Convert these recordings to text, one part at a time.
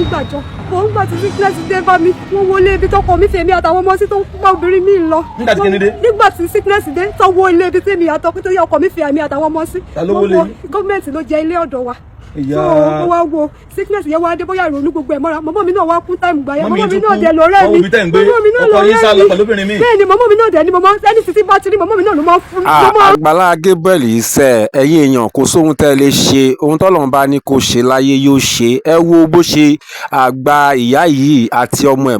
ń gbàjọ mo ń gbà tí sickness dé bá mi wọ́n wọlé ibi tọkọ mi fèmí àtàwọn ọmọ sí tó ń pa obìnrin mi lọ. nígbà tí kí ni dé. nígbà tí sickness dé tó wọ ilé ibi tèmi àtọkọ tó yẹ ọkọ mi fèmí àtàwọn ọmọ sí. gọ́ọ̀mẹ̀ntì ló jẹ ilé ọ̀dọ̀ wa. so ó wá wo sickness yẹn wá dé bóyá ìrònú gbogbo ẹ̀ mọ́ra mọ́mọ́ mi náà wá kún táìmù gbà yẹn mọ́mọ́ mi náà dẹ̀ lọ́rẹ́ mi mọ́mọ́ mi náà lọ́rẹ́ mi bẹ́ẹ̀ ni mọ́mọ́ mi náà dẹ̀ ni mọ́mọ́ ẹni títí bá ti rí mọ́mọ́ mi náà ló máa fún. Agbala Gabriel yìí sẹ ẹ̀yin èèyàn kò sóhun tẹ́ lè ṣe ohun tọ́lọ́run bá ní kó ṣe láyé yóò ṣe ẹ wo bó ṣe àgbà ìyá yìí àti ọmọ ẹ̀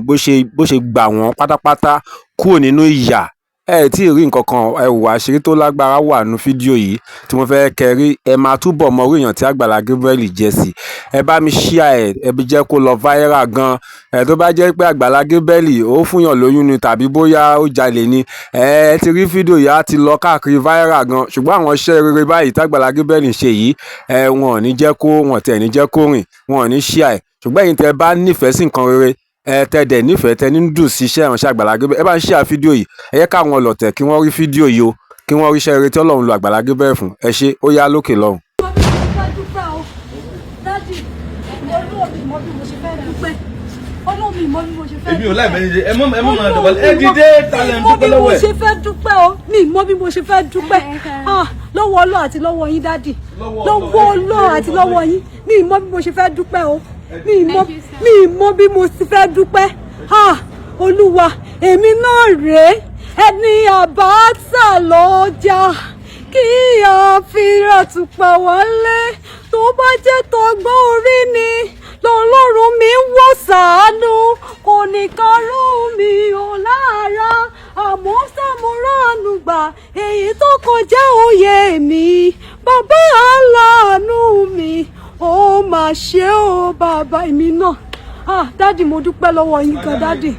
bó ṣe gbà wọ́n pátápátá kúrò nínú ìyà ẹ tí ì rí nǹkan kan ẹ wò àṣírí tó lágbára wà nínú fídíò yìí tí mo fẹ́ kẹrí ẹ máa túbọ̀ mọ orí èèyàn tí Agbala Gabriel jẹ́ sí ẹ bá mi share ẹ bí jẹ́ kó lọ viral gan ẹ tó bá jẹ́ pé Agbala Gabriel ó fúnyàn lóyún ni tàbí bóyá ó jalè ni ẹ ti rí fídíò yìí á ti lọ káàkiri viral gan ṣùgbọ́n àwọn iṣẹ́ rere báyìí tí Agbala Gabriel ṣe yìí ẹ wọn ò ní jẹ́ kó wọn tẹ̀ ní jẹ́ kó rìn wọn ò ní share ẹ ṣùgbọ́n ẹ̀yin tẹ́ bá nífẹ̀ẹ́ sí nǹkan rere ẹ tẹ̀dẹ̀ nífẹ̀ẹ́ tẹ ní dùn sí iṣẹ́ ìránṣẹ́ Agbala Gabriel ẹ bá ń share fídíò yìí ẹ yẹ káwọn ọlọ̀tẹ̀ kí wọ́n rí fídíò yìí o kí wọ́n rí iṣẹ́ rere tí Ọlọ́run lo Agbala Gabriel fún ẹ ṣé ó yá lókè lọ́hùn. èmi ò láì mẹ́rin ṣe ẹ mọ́ máa dọ̀bọ̀ ẹ dìde talẹ̀ ń dúpẹ́ lọ́wọ́ ẹ̀. mi mọ bí mo ṣe fẹ́ dúpẹ́ o mi mọ bí mo ṣe fẹ́ dúpẹ́ lọ́wọ́ Ọlọ́run àti lọ́wọ́ yín dádì lọ́wọ́ Ọlọ́run àti lọ́wọ́ yín mi mọ bí mo ṣe fẹ́ dúpẹ́ o mi mọ bí mo ṣe fẹ́ dúpẹ́ Olúwa èmi náà rèé ẹni àbáṣà lọ́jà kí àfihàn tùpà wọlé tó bá jẹ́ tọgbọ́n orí ni lọ́lọ́run mi wò ṣàánú kò ní karùn mi ò lára àmọ́ sàmúránù gbà èyí tó kọjá òye mi bàbá aláàánú mi ó mà ṣe ó bàbá mi náà. Dádì mo dúpẹ́ lọ́wọ́ yín gan dádì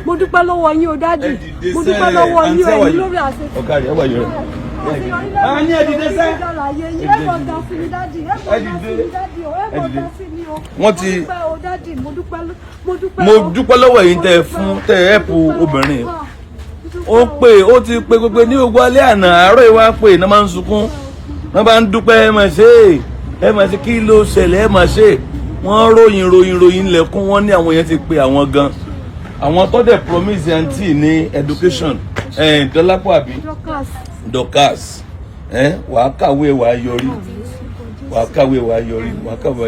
mo dúpẹ́ lọ́wọ́ yín o dádì mo dúpẹ́ lọ́wọ́ yín o ẹ̀yin lórí àṣẹ. ọ̀gá rẹ̀ ẹ̀wà yọrọ. ní ẹ̀dìdẹ sẹ́. wọ́n ti mo dúpẹ́ lọ́wọ́ yín tẹ́ fún tẹ́ ẹ̀pù obìnrin ó pè ó ti pè gbogbo ní gbogbo alẹ́ àná àárọ̀ ìwà pè ní máa ń sunkún wọ́n bá ń dúpẹ́ ẹ máa ṣe kí ló ṣẹlẹ̀ ẹ máa ṣe wọ́n ròyìn lẹ́kún wọ́n ní àwọn yẹn ti pe àwọn gan àwọn tó dẹ̀ promise àǹtí ní education dọ́lápọ̀ àbí Dorcas wàá kàwé wàá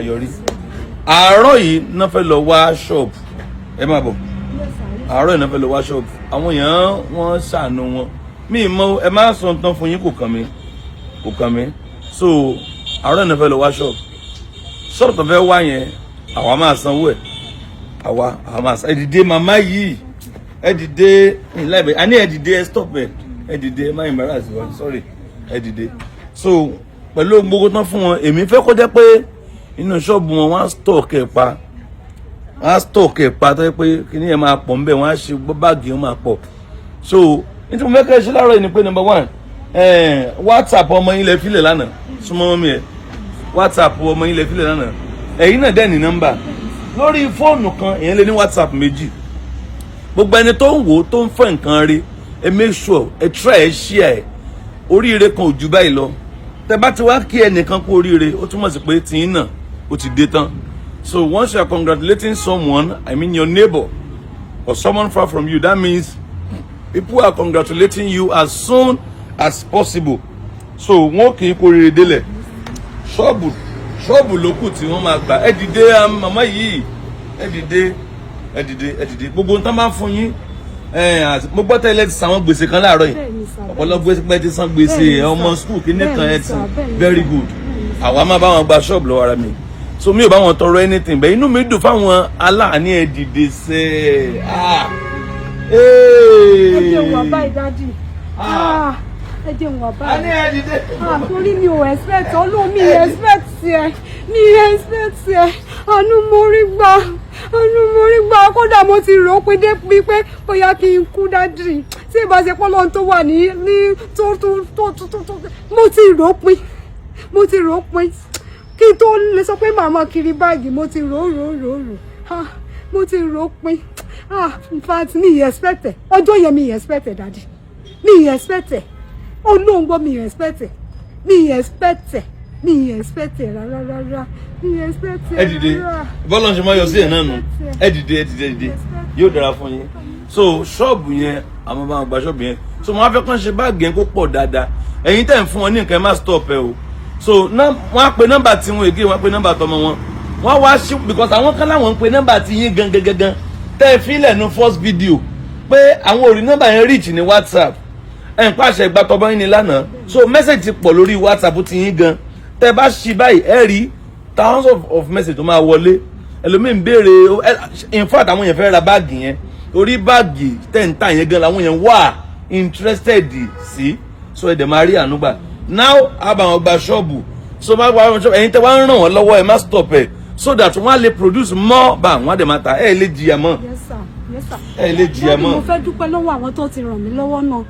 yọrí àárọ̀ yìí náà fẹ́ lọ wá shop ẹ máa bọ̀ àárọ̀ yìí náà fẹ́ lọ wá shop àwọn èèyàn wọ́n ṣàánú wọn mi mọ ẹ má sọ tán fún yín kò kàn mí so àárọ̀ yìí náà fẹ́ lọ wá shop tó fẹ́ wá yẹn àwa máa sanwó ẹ̀ àwa máa san ẹ̀dìdé màmá yìí ẹ̀dìdé ìlàbẹ̀ àní ẹ̀dìdé ẹ̀ stop ẹ̀ ẹ̀dìdé ẹ̀ má embarrass wọn sorry ẹ̀dìdé so pẹ̀lú gbogbo tán fún wọn èmi fẹ́ kó jẹ́ pé inú ṣọ́ọ̀bù wọn wọ́n á stock ẹ̀ pa tó yẹ pé kíní ẹ̀ máa pọ̀ ńbẹ̀ wọ́n á ṣe báàgì wọn máa pọ̀ so ní tí mo fẹ́ kẹ́ ẹ ṣe láàárọ̀ yìí ni pé number one WhatsApp ọmọ yín lẹ fílẹ̀ lánàá súnmọ́ mi ẹ̀ WhatsApp ọmọ yín lẹ fílẹ̀ lánàá ẹ̀yin náà dẹ̀ ní nọ́mbà lórí fóònù kan èyàn lè ní WhatsApp méjì gbogbo ẹni tó ń wò ó tó ń fẹ́ nǹkan rí ẹ make sure ẹ try ẹ share ẹ oríire kan ò jù báyìí lọ tẹ bá ti wá kí ẹnìkan kú oríire ó túmọ̀ sí pé tìyín náà ó ti dé tán so once you are congratulating someone I mean your neighbor or someone far from you that means people are congratulating you as soon as possible so wọn kì í kú oríire délẹ̀ ṣọ́ọ̀bù ló kù tí wọ́n máa gbà ẹ dìde màmá yìí ẹ dìde gbogbo nǹkan máa ń fún yín mo gbọ́ tẹ́lẹ̀ ti sàwọn gbèsè kan láàárọ̀ yìí ọ̀pọ̀lọpọ̀ gbèsè ti san gbèsè ọmọ skul kí nìkan ẹ ti very good àwa máa bá wọn gba ṣọ́ọ̀bù lọ́wọ́ ara mi so mi ò bá wọn tọrọ anything bẹ́ẹ̀ inú mi dùn fáwọn aláàánú ẹ dìde sẹ́ ẹ jẹ́ wà báyìí dádì ẹ jẹ́ wà báyìí torí mi ò expect Ọlọ́run mi expect ẹ àánú mo rí gbà kódà mo ti rò ó pé débi pé bóyá kí n kú dádì tí ìbáṣepọ̀ Ọlọ́run tó wà ní tó mo ti rò ó pin kí n tó lè sọ pé màmá kiri báàgì mo ti rò mo ti rò ó pin in fact mi expect ẹ ọjọ́ yẹn mi expect ẹ dádì mi expect ẹ Ọlọ́run gbọ́ mi expect ẹ mi expect rárá mi expect ẹ dìde bọ́lá ṣe máa yọ sí ẹ̀ náà nù ẹ dìde yóò dára fún yín so ṣọ́ọ̀bù yẹn àwọn bá wọn gba ṣọ́ọ̀bù yẹn so wọn á fẹ́ kàn ṣe báàgì yẹn kó pọ̀ dáadáa ẹ̀yin tẹ̀ ń fún wọn ní nǹkan ẹ má stop ẹ o so wọ́n á pe nọ́mbà tí wọn èké wọ́n á pe nọ́mbà tọmọ wọn wọ́n wá sí because àwọn kan láwọn ń pe nọ́mbà tí yín gangan tẹ́ ẹ fílẹ̀ nu first video pé àwọn ò rí nọ́mbà yẹn reach ní WhatsApp ẹ̀ ń pàṣẹ ìgbà tọ́bọ́ yín ni lánàá so message ti pọ̀ lórí WhatsApp ti yín gan tẹ́ ẹ bá ṣí báyìí ẹ rí thousands of message tó máa wọlé ẹlòmíì ń béèrè in fact àwọn yẹn fẹ́ ra báàgì yẹn orí báàgì tẹ̀ǹtà yẹn gan làwọn yẹn wà interested sí so ẹ̀dẹ̀ máa rí ànúgbà now àbàwọn gba ṣọ́ọ̀bù so bá wà wọn ṣọ́ọ̀bù ẹ̀yin tẹ́ wá ń ràn wọ́n lọ́wọ́ ẹ̀ má stop ẹ̀ so that wọ́n á lè produce more bá wọ́n á dẹ̀ máa ta ẹ̀ lè jìyà mọ́ ẹ̀ lè jìyà mọ́. mo fẹ́ dúpẹ́ lọ́wọ́ àwọn tó ti ràn mí lọ́wọ́ náà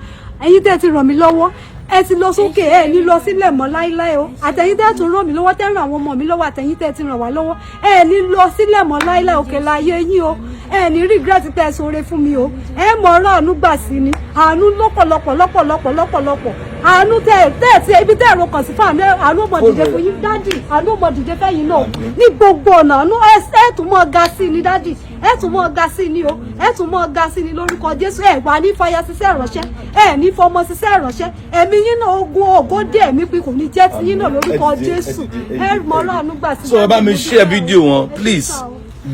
ẹ̀yin tẹ́ ti ràn mí lọ́wọ́ ẹ ti lọ sókè ẹ ní lọ sílẹ̀ mọ́ láíláí o àtẹ̀yin tẹ́ tún ràn mí lọ́wọ́ tẹ́ ràn àwọn ọmọ mi lọ́wọ́ àtẹ̀yin tẹ́ ti ràn wá lọ́wọ́ ẹ ní lọ sílẹ̀ mọ́ láíláí òkè láyé yín o ẹ ní regret tẹ́ ẹ ṣoore fún mi o ẹ mọ̀ ọ́rọ̀ àánú gbà sí ni àánú lọ́pọ̀lọpọ̀ àánú tẹ́ ibi tẹ́ ẹ̀rọ kàn sí fún àánú ọmọ dìde fún yín dádì àánú ọmọ dìde fẹ́yìn náà ní gbogbo ọ̀nà àánú ẹ tún mọ́ ga sí ni dádì ẹ tún mọ́ ga sí ni o ẹ tún mọ́ ga sí ni lórúkọ Jésù ẹ wà ní fàyà ṣiṣẹ́ ìránṣẹ́ ẹ ní fọmọ ṣiṣẹ́ ìránṣẹ́ ẹ̀mí yín náà ogun ògo dé ẹ̀mí pé kò ní jẹ́ ti yín náà lórúkọ Jésù ẹ mọ̀ ọ́rọ̀ àánú gbà sí. so ẹ bá mi share video wọn please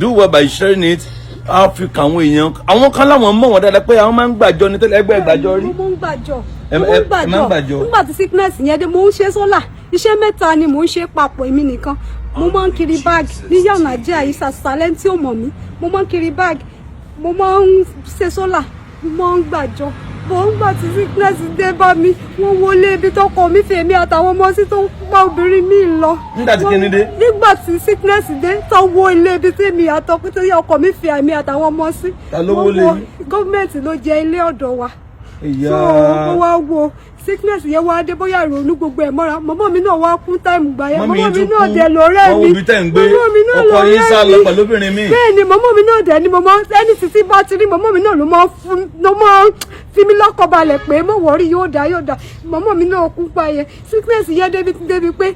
do well by sharing it Africa àwọn èèyàn àwọn kan láwọn mọ̀ wọ́n dáadáa pé àwọn máa ń gbàjọ ní tẹ́lẹ̀ ẹgbẹ́ ìgbàjọ rí. mo ń gbàjọ nígbà tí sickness yẹn dé mo ń ṣe sólà iṣẹ́ mẹ́ta ni mo ń ṣe papọ̀ èmi nìkan mo máa ń kiri báàgì ní yànnà jẹ́ àyíṣà sàlẹ̀ tí ò mọ̀ mí mo máa ń kiri báàgì mo máa ń ṣe sólà mo máa ń gbàjọ mo ń gbà tí sickness dé bá mi wọ́n wọlé ibi tọkọ mi fèmí àtàwọn ọmọ sí tó ń pa obìnrin mi lọ. nígbà tí kíni dé. nígbà tí sickness dé tó wọ ilé ibi tí mi àtọkọ tó yẹ ọkọ mi fi àmì àtàwọn ọmọ sí. ta ló wọlé yín. gọ́ọ̀mẹ̀ntì ló jẹ ilé ọ̀dọ̀ wa. so ó wá wo sickness yẹn wá dé bóyá ìrònú gbogbo ẹ̀ mọ́ra mọ́mọ́ mi náà wá kún táìmù gbà yẹn mọ́mọ́ mi náà dẹ̀ lọ́rẹ́ mi mọ́mọ́ mi náà lọ́rẹ́ mi bẹ́ẹ̀ ni mọ́mọ́ mi náà dẹ̀ ni mọ́mọ́ ẹni títí bá ti rí mọ́mọ́ mi náà ló máa fi mí lọ́kọ̀ balẹ̀ pé mo wọ̀rí yóò dá mọ́mọ́ mi náà kún pa yẹn sickness yẹn débi pé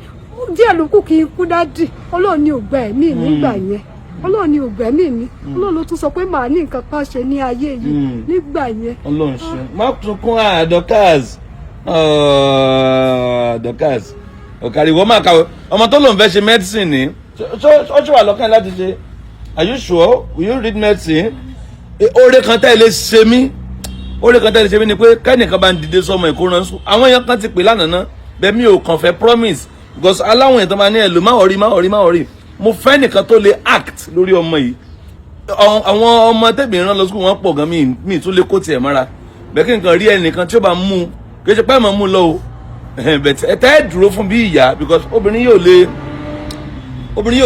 díẹ̀ ló kù kí n kú dádì Ọlọ́run ni ò gbà ẹ̀mí nígbà yẹn Ọlọ́run ni ògbẹ́mí mi Ọlọ́run ló tún sọ pé màá ní nǹkan kan ṣe ní ayé yìí nígbà yẹn. Ọlọ́run ṣe má tún kún Dorcas ọ̀kàrí ìwọ máa kàwé ọmọ tó lòun fẹ́ ṣe medicine ni ó ṣe wà lọ́kàn láti ṣe are you sure will you read medicine oore kan tẹ́ ẹ lè ṣe mí ni pé kẹ́nìkan bá ń dìde sọmọ ìkóràn sùn àwọn èèyàn kan ti pè lánàá ná bẹ́ẹ̀ mi ò kàn fẹ́ promise because aláwọn èèyàn tó máa ní ẹ̀ lò má ọ̀rí mo fẹ́ nìkan tó lè act lórí ọmọ yìí àwọn ọmọ tẹ̀bí ìran lọ sùkúl wọn pọ̀ gan mi tún lè kó tiẹ̀ mọ́ra bẹ́ẹ̀ kí nǹkan rí ẹnìkan tí ó bá mú kì í ṣe pé mọ̀ mú lọ o bẹ̀tẹ̀ ẹ dúró fún bí ìyá because obìnrin yóò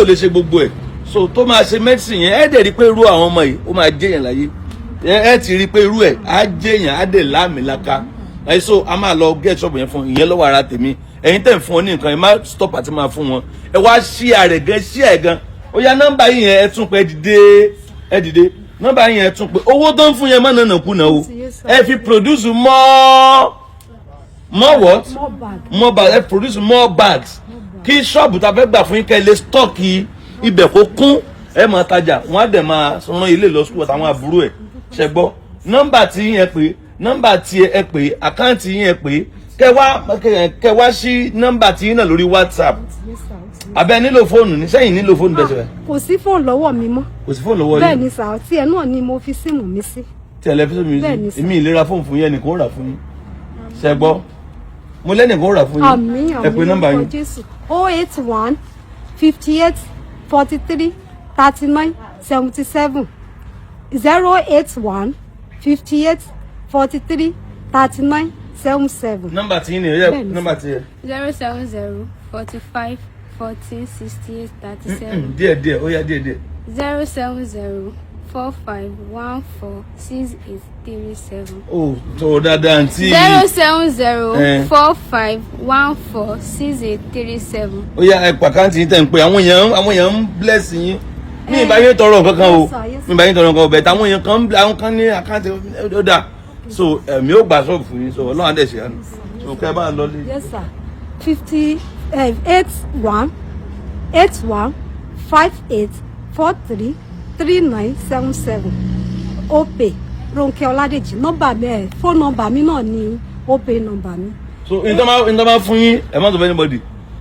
lè ṣe gbogbo ẹ̀ so tó máa ṣe medicine yẹn ẹ dẹ̀ rí pé irú àwọn ọmọ yìí ó máa jẹ́yàn láyé ẹ ti rí pé irú ẹ̀ á jẹ́yàn á dẹ̀ láàmìlaka ẹ so a máa lọ get shop yẹn fún ìyẹn lọ́wọ́ ara tèmi ẹ̀yin tẹ̀ ń fún ọ ní nǹkan ẹ má stop àti máa fún wọn ẹ wá share rẹ̀ gan share gan ó yá nọ́mbà yìí yẹn ẹ tún pé ẹ dìde nọ́mbà yìí yẹn ẹ tún pé owó tó ń fún yẹn má nànà kùnà o ẹ fi produce more what more bags ẹ produce more bags kí ṣọ́ọ̀bù ta fẹ́ gbà fún yín kẹ́ ẹ lè stọ́ọ̀kì ibẹ̀ kó kún ẹ máa tajà wọ́n á dẹ̀ máa rán ilé lọ sùkúl àtàwọn àbúrò ẹ̀ ṣẹ́gbọ́ nọ́mbà tí yẹn pé nọ́mbà tí ẹ pé àkáǹtì yẹn pé kẹ wá sí nọ́mbà tí yín náà lórí WhatsApp abẹ nílò fóònù ní sẹ́yìn nílò fóònù bẹ́ẹ̀ sẹ́yìn. kò sí fóònù lọ́wọ́ mi mọ́. kò sí fóònù lọ́wọ́ yín. bẹ́ẹ̀ ni sà tí ẹ náà ni mo fi síìmù mi sí. tí ẹ lẹ fi síìmù mi sí èmi ìlera fóònù fún yín ẹnìkan ó rà fún yín ṣẹ́gbọ́ mo lẹ́nìkan ó rà fún yín ẹ pé nọ́mbà yín. 081 58 43 39 77 081 58 43 39 77. nọ́mbà tí yín ni ẹ yẹ nọ́mbà tí yẹ. 070 45 14 68 37. díẹ̀ ó yá díẹ̀. 070 45 14 68 37. oh tó dáadáa àǹtí. 070 45 14 68 37. ó yá ẹ pàkáǹtì yín tẹ̀ ń pé àwọn èèyàn ń bless yín mi ìbá yín tọrọ kankan o mi ìbá yín tọrọ kankan o bẹ̀ẹ̀ táwọn èèyàn kan ní àkáǹtì ó dáa so èmi ò gbà sọ́ọ̀bù fún yín so ọlọ́run á dẹ̀ ṣe àná so kẹ́ ẹ bá lọ lé. yes sir 50 818158433977 Opay Ronke Ọládèjì nọ́mbà mi phone number mi náà ni Opay number mi. So in tó máa fún yín ẹ má sọ fún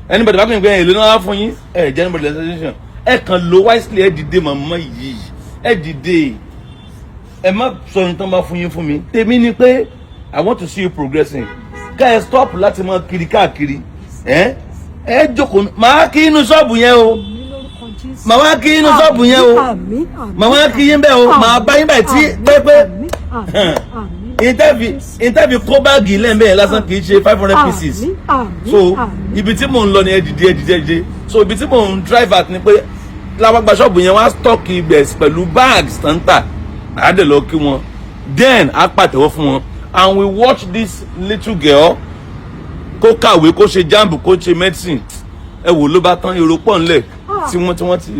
anybody bá kàn pé èlò náà fún yín ẹ jẹ́ anybody legislation ẹ kàn lo wisely ẹ dìde màmá yìí ẹ dìde ẹ má sọ ní tó bá fún yín fún mi tèmi ni pé I want to see you progressing ká ẹ stop láti máa kiri káàkiri ẹ jókòó máa kí inú ṣọ́ọ̀bù yẹn o màá kí inú ṣọ́ọ̀bù yẹn o màá kí yín bẹ́ẹ̀ o màá bá yín báyìí tí pépé interview kó báàgì lẹ́ẹ̀mẹ́yẹ lásán kì í ṣe 500 pieces so ibi tí mò ń lọ ni ẹ dìde so ibi tí mò ń drive at ni pé láwàgbà ṣọ́ọ̀bù yẹn wọ́n á stock ibẹ̀ pẹ̀lú bags tanta àádẹ́ lọ kí wọn then á pàtẹ́wọ́ fún wọn and we watch this little girl kó kàwé kó ṣe jamb kó ṣe medicine ẹ wò ló bá tán èrò pọ̀ ńlẹ̀ tí wọ́n ti.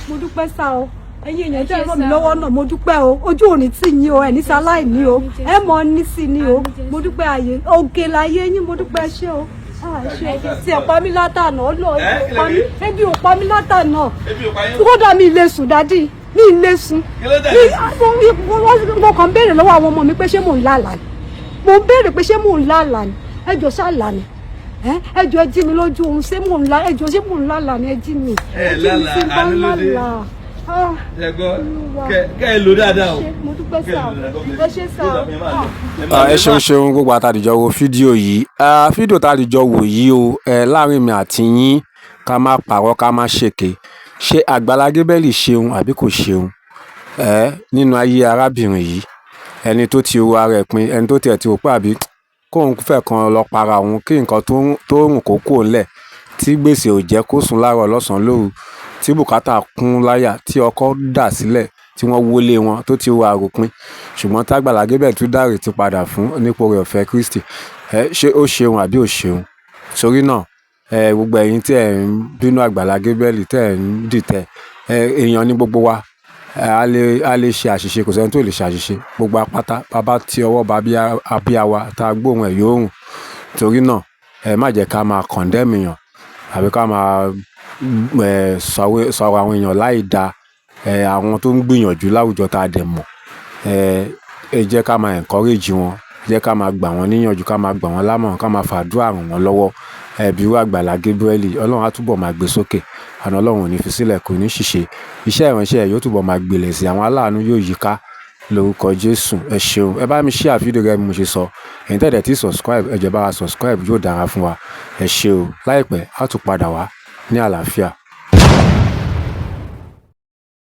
mo dúpẹ́ sá o ẹ̀yin èèyàn tẹ́ ẹ ràn mí lọ́wọ́ náà mo dúpẹ́ o ojú òní tì yín o ẹ̀ ní sáláì ní o ẹ mọ̀ ní sí ni o mo dúpẹ́ ààyè òkè láyé yín mo dúpẹ́ ṣé o tí ẹ̀ pa mí látànà ó lọ ebi ò pa mí látànà kódà mi lè sùn dádì mi lè sùn mo kàn béèrè lọ́wọ́ àwọn ọmọ mi pé ṣé mò ń lálàá ni mo béèrè pé ṣé mò ń lálàá ni ẹjọ́ ṣàlàá ni ẹjọ́ ẹ jí mi lójú oorun ṣé mò ń lá ẹjọ́ ṣé mò ń lálàá ni ẹ jí mi ẹ lálàá ànúlódé kẹ́ ẹ lò dáadáa o. mo dúpẹ́ sá ẹ ṣe sá. ẹ ṣeun gbogbo àtàdìjọ wo fídíò yìí fídíò tàdìjọ wò yìí o láàrin mi àti yín ká má parọ́ ká má ṣèké ṣé Agbala Gabriel ṣeun àbí kò ṣeun nínú ayé arábìnrin yìí ẹni tó ti wo ara ẹ̀ pin ẹni tó tiẹ̀ ti wò pé àbí kóun fẹ́ kan lọ para òun kí nǹkan tó rùn kó kò ńlẹ̀ tí gbèsè ò jẹ́ kó sùn láàárọ̀ lọ́sàn-án lóru tí bùkátà kún láyà tí ọkọ dà sílẹ̀ tí wọ́n wọlé wọn tó ti wo àròpin ṣùgbọ́n tí Agbala Gabriel tún dárè ti padà fún nípò rẹ̀ ọ̀fẹ́ Kristi ṣé ó ṣeun àbí ò ṣeun sórí náà gbogbo ẹ̀yin tí ẹ̀ ń bínú Agbala Gabriel tẹ́ ẹ̀ ń dìtẹ̀ èèyàn ní gbogbo wa a lè ṣe àṣìṣe kò sẹ́ni tó lè ṣe àṣìṣe gbogbo apáta bàbá tí ọwọ́ bá bí àwa tá a gbóhùn ẹ̀ yóò rùn torí náà má jẹ́ ká máa condemn èèyàn àbí ká máa sọ̀rọ̀ àwọn èèyàn láì da àwọn tó ń gbìyànjú láwùjọ tá a dẹ̀ mọ̀ ẹ jẹ́ ká máa encourage wọn jẹ́ ká máa gbà wọ́n níyànjú ká máa gbà wọ́n lámọ̀ràn ká máa fàdúrà ràn wọ́n lọ́wọ́ bí irú Agbala Gabriel ọlọ́run á túbọ̀ máa gbé sókè àná ọlọ́run ò ní fi sílẹ̀ kò ní ṣìṣe iṣẹ́ ìránṣẹ́ yóò túbọ̀ máa gbèlè sí àwọn aláàánú yóò yíká lórúkọ Jésù ẹ ṣeun ẹ bá mi share fídíò rẹ bí mo ṣe sọ ẹ̀yin tẹ̀dẹ̀ tí subscribe ẹ jẹ́ bá wa subscribe yóò dára fún wa ẹ ṣé o láìpẹ́ á tún padà wá ní àlàáfíà.